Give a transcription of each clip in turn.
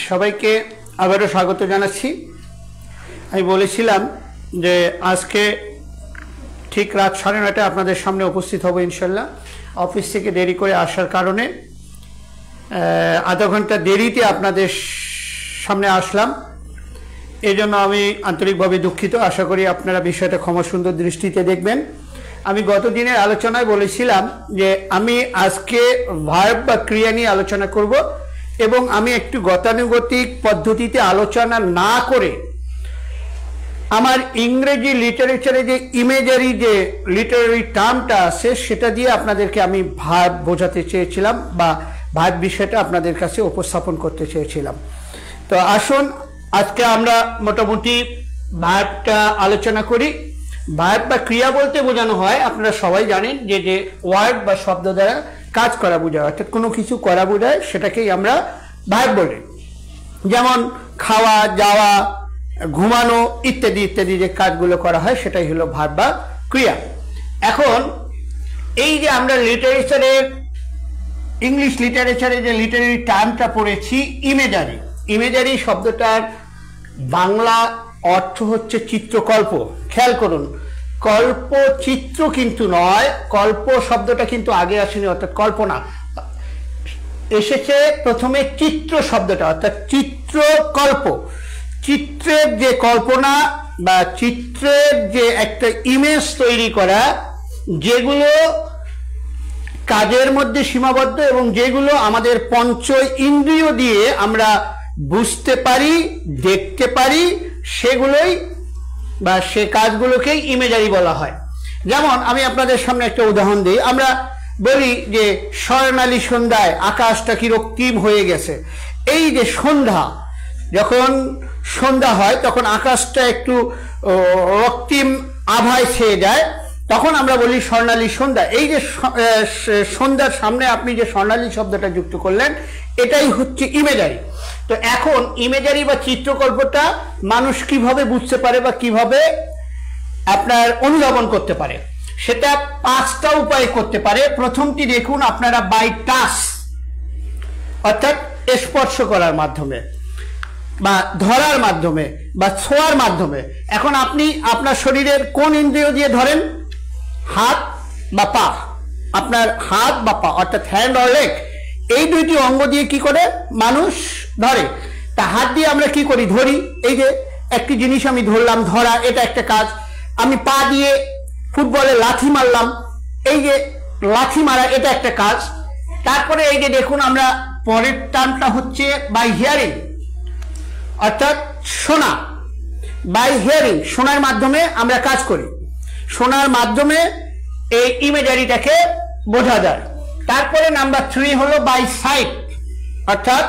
সবাইকে আবারও স্বাগত জানাচ্ছি। আমি বলেছিলাম যে আজকে ঠিক রাত 9:30 আপনাদের সামনে উপস্থিত হব ইনশাল্লাহ। অফিস থেকে দেরি করে আসার কারণে আধা ঘন্টা দেরিতে আপনাদের সামনে আসলাম, এই জন্য আমি আন্তরিকভাবে দুঃখিত। আশা করি আপনারা বিষয়টা ক্ষমা সুন্দর দৃষ্টিতে দেখবেন। আমি গত দিনের আলোচনায় বলেছিলাম যে আমি আজকে ভার্ব বা ক্রিয়া নিয়ে আলোচনা করব এবং আমি একটু গতানুগতিক পদ্ধতিতে আলোচনা না করে আমার ইংরেজি লিটারেচারে যে ইমেজারি যে লিটারারি টার্মটা আছে সেটা দিয়ে আপনাদেরকে আমি ভার্ব বোঝাতে চেয়েছিলাম বা ভার্ব বিষয়টা আপনাদের কাছে উপস্থাপন করতে চেয়েছিলাম। তো আসুন আজকে আমরা মোটামুটি ভার্বটা আলোচনা করি। ভার্ব বা ক্রিয়া বলতে বোঝানো হয়, আপনারা সবাই জানেন যে যে ওয়ার্ড বা শব্দ দ্বারা কাজ করা বোঝায়, অর্থাৎ কোনো কিছু করা বোঝায়, সেটাকেই আমরা ভার্ব বলি। যেমন খাওয়া, যাওয়া, ঘুমানো ইত্যাদি ইত্যাদি যে কাজগুলো করা হয় সেটাই হলো ভার্ব বা ক্রিয়া। এখন এই যে আমরা লিটারেচারের ইংলিশ লিটারেচারে যে লিটারারি টার্মটা পড়েছি ইমেজারি, ইমেজারি শব্দটার বাংলা অর্থ হচ্ছে চিত্রকল্প। খেয়াল করুন, কল্প চিত্র কিন্তু নয়, কল্প শব্দটা কিন্তু আগে আসেনি, অর্থাৎ কল্পনা এসেছে প্রথমে চিত্র শব্দটা, অর্থাৎ চিত্রকল্প। চিত্রের যে কল্পনা বা চিত্রের যে একটা ইমেজ তৈরি করা, যেগুলো কাজের মধ্যে সীমাবদ্ধ এবং যেগুলো আমাদের পঞ্চ ইন্দ্রিয় দিয়ে আমরা বুঝতে পারি, দেখতে পারি, সেগুলোই বা সে কাজগুলোকেই ইমেজারি বলা হয়। যেমন আমি আপনাদের সামনে একটা উদাহরণ দিই। আমরা বলি যে স্বর্ণালী সন্ধ্যায় আকাশটা কি রক্তিম হয়ে গেছে। এই যে সন্ধ্যা, যখন সন্ধ্যা হয় তখন আকাশটা একটু রক্তিম আভায় ছেয়ে যায়, তখন আমরা বলি স্বর্ণালী সন্ধ্যা। এই যে সন্ধ্যার সামনে আপনি যে স্বর্ণালী শব্দটা যুক্ত করলেন, এটাই হচ্ছে ইমেজারি। তো এখন ইমেজারি বা চিত্রকল্পটা মানুষ কিভাবে বুঝতে পারে বা কিভাবে আপনার অনুধাবন করতে পারে, সেটা 5টা উপায় করতে পারে। প্রথমটি দেখুন, আপনারা বাই টাচ, অর্থাৎ স্পর্শ করার মাধ্যমে বা ধরার মাধ্যমে বা ছোঁয়ার মাধ্যমে। এখন আপনি আপনার শরীরের কোন ইন্দ্রিয় দিয়ে ধরেন? হাত বা পা। আপনার হাত বা পা অর্থাৎ হ্যান্ড অর লেগ, এই দুইটি অঙ্গ দিয়ে কি করে মানুষ ধরে। তা হাত দিয়ে আমরা কি করি? ধরি। এই যে একটি জিনিস আমি ধরলাম, ধরা, এটা একটা কাজ। আমি পা দিয়ে ফুটবলে লাথি মারলাম, এই যে লাথি মারা, এটা একটা কাজ। তারপরে এই যে দেখুন, আমরা পরের টার্মটা হচ্ছে বাই হিয়ারিং, অর্থাৎ শোনা। বাই হিয়ারিং, শোনার মাধ্যমে আমরা কাজ করি, শোনার মাধ্যমে এই ইমেজারিটাকে বোঝা যায়। তারপরে নাম্বার 3 হলো বাই সাইট, অর্থাৎ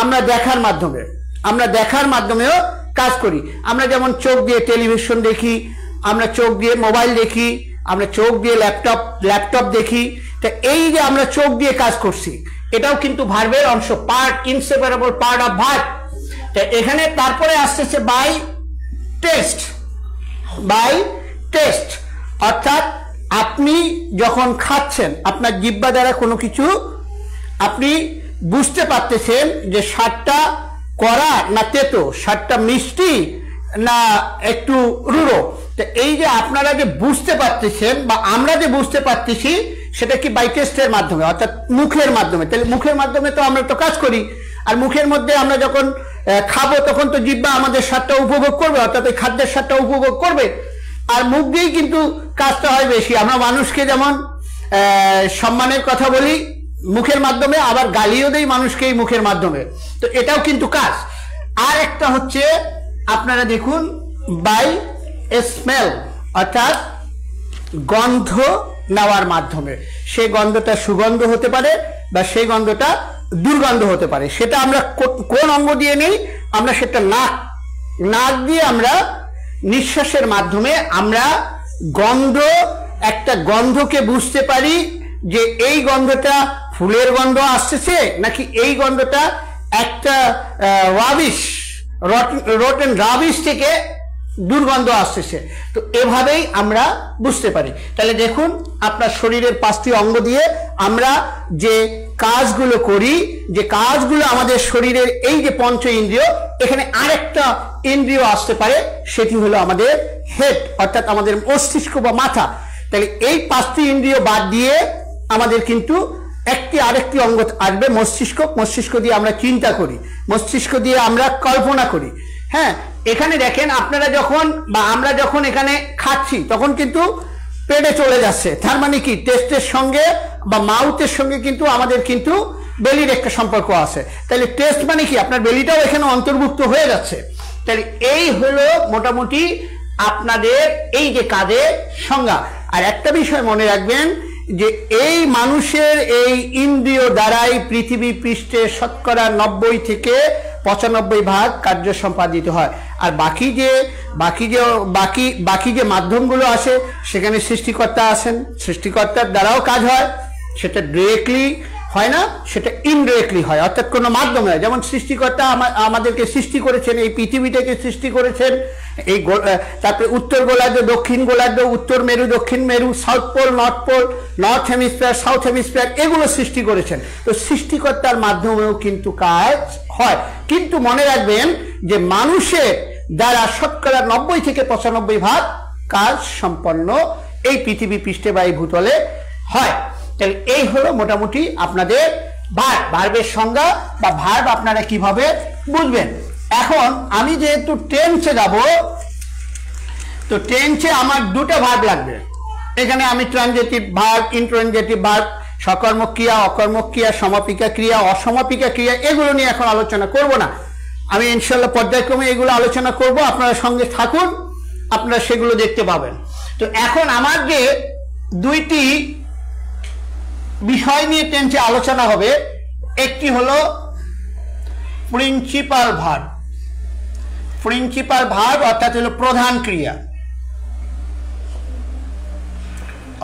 আমরা দেখার মাধ্যমে, আমরা দেখার মাধ্যমেও কাজ করি। আমরা যেমন চোখ দিয়ে টেলিভিশন দেখি, আমরা চোখ দিয়ে মোবাইল দেখি, আমরা চোখ দিয়ে ল্যাপটপ দেখি। তা এই যে আমরা চোখ দিয়ে কাজ করছি, এটাও কিন্তু ভার্বের অংশ, part, inseparable part of verb. তা এখানে তারপরে আসতেছে বাই টেস্ট, বাই টেস্ট, অর্থাৎ আপনি যখন খাচ্ছেন, আপনার জিহ্বা দ্বারা কোনো কিছু আপনি বুঝতে পারতেছেন যে স্বাদটা কড়া না তেতো, স্বাদটা মিষ্টি না একটু রুড়ো। তো এই যে আপনারা যে বুঝতে পারতেছেন বা আমরা যে বুঝতে পারতেছি, সেটা কি বাই টেস্টের মাধ্যমে, অর্থাৎ মুখের মাধ্যমে। তাহলে মুখের মাধ্যমে তো আমরা তো কাজ করি, আর মুখের মধ্যে আমরা যখন খাবো তখন তো জিহ্বা আমাদের স্বাদটা উপভোগ করবে, অর্থাৎ ওই খাদ্যের স্বাদটা উপভোগ করবে, আর মুখ দিয়েই কিন্তু কাজটা হয় বেশি। আমরা মানুষকে যেমন সম্মানের কথা বলি মুখের মাধ্যমে, আবার গালিও দেই মানুষকে এই মুখের মাধ্যমে। তো এটাও কিন্তু কাজ। আর একটা হচ্ছে আপনারা দেখুন বাই স্মেল, অর্থাৎ গন্ধ নেওয়ার মাধ্যমে। সেই গন্ধটা সুগন্ধ হতে পারে বা সেই গন্ধটা দুর্গন্ধ হতে পারে। সেটা আমরা কোন অঙ্গ দিয়ে নেই? আমরা সেটা নাক দিয়ে আমরা নিঃশ্বাসের মাধ্যমে আমরা গন্ধ, একটা গন্ধকে বুঝতে পারি যে এই গন্ধটা ফুলের গন্ধ আসতেছে নাকি এই গন্ধটা একটা রাবিশ, রটেন রাবিশ থেকে দুর্গন্ধ আসতেছে। তো এভাবেই আমরা বুঝতে পারি। তাহলে দেখুন, আপনার শরীরের 5টি অঙ্গ দিয়ে আমরা যে কাজগুলো করি, যে কাজগুলো আমাদের শরীরের এই যে পঞ্চ ইন্দ্রিয়, এখানে আরেকটা ইন্দ্রিয় আসতে পারে, সেটি হলো আমাদের হেড, অর্থাৎ আমাদের মস্তিষ্ক বা মাথা। তাহলে এই 5টি ইন্দ্রিয় বাদ দিয়ে আমাদের কিন্তু আরেকটি অঙ্গ আসবে, মস্তিষ্ক। মস্তিষ্ক দিয়ে আমরা চিন্তা করি, মস্তিষ্ক দিয়ে আমরা কল্পনা করি। হ্যাঁ, এখানে দেখেন, আপনারা যখন বা আমরা যখন এখানে খাচ্ছি তখন কিন্তু পেটে চলে যাচ্ছে, তার মানে কি টেস্টের সঙ্গে বা মাউথের সঙ্গে কিন্তু আমাদের কিন্তু বেলির একটা সম্পর্ক আছে। তাহলে টেস্ট মানে কি, আপনার বেলিটাও এখানে অন্তর্ভুক্ত হয়ে যাচ্ছে। তাহলে এই হলো মোটামুটি আপনাদের এই যে কাজের সংজ্ঞা। আর একটা বিষয় মনে রাখবেন যে এই মানুষের এই ইন্দ্রিয় দ্বারাই পৃথিবী পৃষ্ঠে শতকরা 90 থেকে 95 ভাগ কার্য সম্পাদিত হয়। আর বাকি যে মাধ্যমগুলো আসে, সেখানে সৃষ্টিকর্তা আছেন, সৃষ্টিকর্তার দ্বারাও কাজ হয়। সেটা ডিরেক্টলি হয় না, সেটা ইনডিরেক্টলি হয়, অর্থাৎ কোনো মাধ্যমে। যেমন সৃষ্টিকর্তা আমাদেরকে সৃষ্টি করেছেন, এই পৃথিবীটাকে সৃষ্টি করেছেন, এই তারপরে উত্তর গোলার্ধ, দক্ষিণ গোলার্ধ, উত্তর মেরু, দক্ষিণ মেরু, south pole, north pole, north hemisphere, south hemisphere, এগুলো সৃষ্টি করেছেন। তো সৃষ্টিকর্তার মাধ্যমেও কিন্তু কাজ হয়। কিন্তু মনে রাখবেন যে মানুষের দ্বারা শতকরা 90 থেকে 95 ভাগ কাজ সম্পন্ন এই পৃথিবী পৃষ্ঠে বা এই ভূতলে হয়। তাহলে এই হলো মোটামুটি আপনাদের ভার্বের সংজ্ঞা বা ভার্ব আপনারা কিভাবে বুঝবেন। এখন আমি যেহেতু টেন্সে যাব, তো টেন্সে আমার 2টা ভার্ব লাগবে। এখানে আমি ট্রানজিটিভ ভার্ব, ইন্ট্রানজিটিভ ভার্ব, সকর্মক ক্রিয়া, অকর্মক ক্রিয়া, সমাপিকা ক্রিয়া, অসমাপিকা ক্রিয়া, এগুলো নিয়ে এখন আলোচনা করব না। আমি ইনশাল্লাহ পর্যায়ক্রমে এগুলো আলোচনা করব, আপনারা সঙ্গে থাকুন, আপনারা সেগুলো দেখতে পাবেন। তো এখন আমার যে 2টি বিষয় নিয়ে টেন্সে আলোচনা হবে, একটি হলো প্রিন্সিপাল ভার্ব। প্রিন্সিপাল ভার্ব অর্থাৎ হলো প্রধান ক্রিয়া,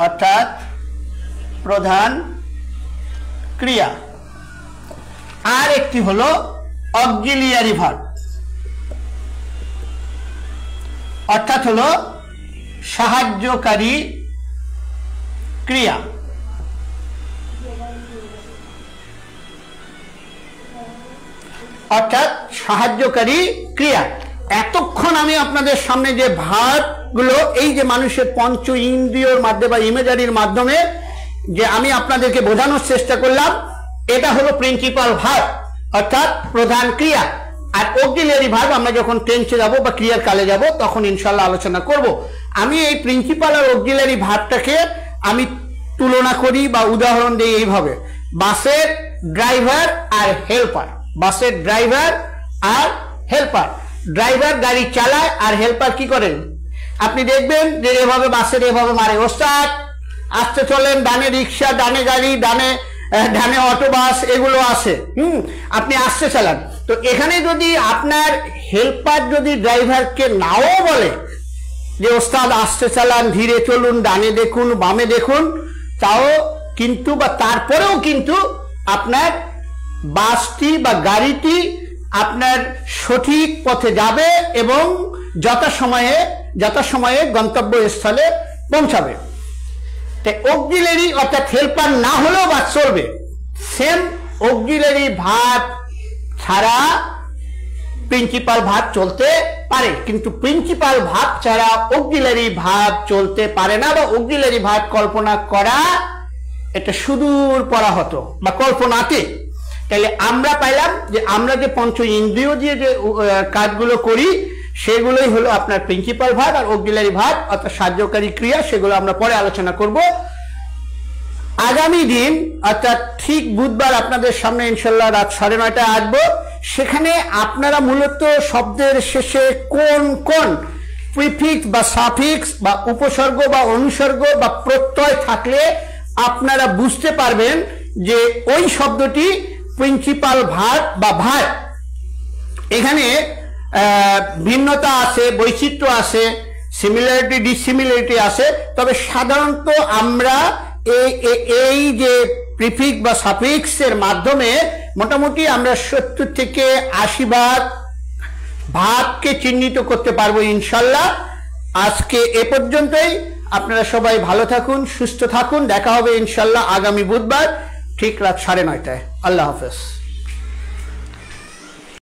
অর্থাৎ প্রধান ক্রিয়া। আর একটি হলো অক্সিলিয়ারি ভার্ব, অর্থাৎ হলো সাহায্যকারী ক্রিয়া। অর্থাৎ সাহায্যকারী ক্রিয়া। এতক্ষণ আমি আপনাদের সামনে যে ভার্বগুলো, এই যে মানুষের পঞ্চ ইন্দ্রিয়র মাধ্যমে বা ইমেজারির মাধ্যমে যে আমি আপনাদেরকে বোঝানোর চেষ্টা করলাম, এটা হলো প্রিন্সিপাল ভার্ব অর্থাৎ প্রধান ক্রিয়া। আর অক্সিলিয়ারি ভার্ব আমরা যখন টেন্সে যাব বা ক্রিয়ার কালে যাব তখন ইনশাল্লাহ আলোচনা করব। আমি এই প্রিন্সিপাল আর অক্সিলিয়ারি ভার্বটাকে আমি তুলনা করি বা উদাহরণ দিই এইভাবে: বাসের ড্রাইভার আর হেল্পার। বাসের ড্রাইভার আর হেল্পার। ড্রাইভার গাড়ি চালায় আর হেল্পার কি করেন? আপনি দেখবেন যে এভাবে বাসের এভাবে মারে, ওস্তাদ আসতে চলেন, ডানে রিক্সা, ডানে গাড়ি, ডানে অটো বাস, এগুলো আছে, আপনি আসতে চালান। তো এখানে যদি আপনার হেল্পার যদি ড্রাইভারকে নাও বলে যে ওস্তাদ আসতে চালান, ধীরে চলুন, ডানে দেখুন, বামে দেখুন, তাও কিন্তু বা তারপরেও কিন্তু আপনার বাসটি বা গাড়িটি আপনার সঠিক পথে যাবে এবং যথাসময়ে গন্তব্যস্থলে পৌঁছাবে। তাই অক্সিলিয়ারি অর্থাৎ হেল্পার না হলেও বাস চলবে। সেম অক্সিলিয়ারি ভার্ব ছাড়া প্রিন্সিপাল ভার্ব চলতে পারে, কিন্তু প্রিন্সিপাল ভার্ব ছাড়া অক্সিলিয়ারি ভার্ব চলতে পারে না, বা অক্সিলিয়ারি ভার্ব কল্পনা করা এটা সুদূর পরাহত বা কল্পনাতে। তাহলে আমরা পাইলাম যে আমরা যে পঞ্চ ইন্দ্রিয় দিয়ে যে কাজগুলো করি সেগুলোই হলো আপনার প্রিন্সিপাল ভার্ব আর অক্সিলিয়ারি ভার্ব অর্থাৎ সাহায্যকারী ক্রিয়া। সেগুলো আমরা পরে আলোচনা করব। আগামী দিন অর্থাৎ ঠিক বুধবার আপনাদের সামনে ইনশাল্লাহ রাত 9:30 আসবো। সেখানে আপনারা মূলত শব্দের শেষে কোন কোন প্রিফিক্স বা সাফিক্স বা উপসর্গ বা অনুসর্গ বা প্রত্যয় থাকলে আপনারা বুঝতে পারবেন যে ওই শব্দটি প্রিন্সিপাল ভার্ব বা ভার্ব। এখানে ভিন্নতা আছে, বৈচিত্র্য আছে, সিমিলারিটি ডিসিমিলারিটি আছে। তবে সাধারণত আমরা এই যে প্রিফিক্স বা সাফিক্সের মাধ্যমে মোটামুটি আমরা 70 থেকে 80 ভাগ ভাগকে চিহ্নিত করতে পারবো ইনশাল্লাহ। আজকে এ পর্যন্তই। আপনারা সবাই ভালো থাকুন, সুস্থ থাকুন। দেখা হবে ইনশাল্লাহ আগামী বুধবার ঠিক রাত 9:30টায়। আল্লাহ হাফেজ।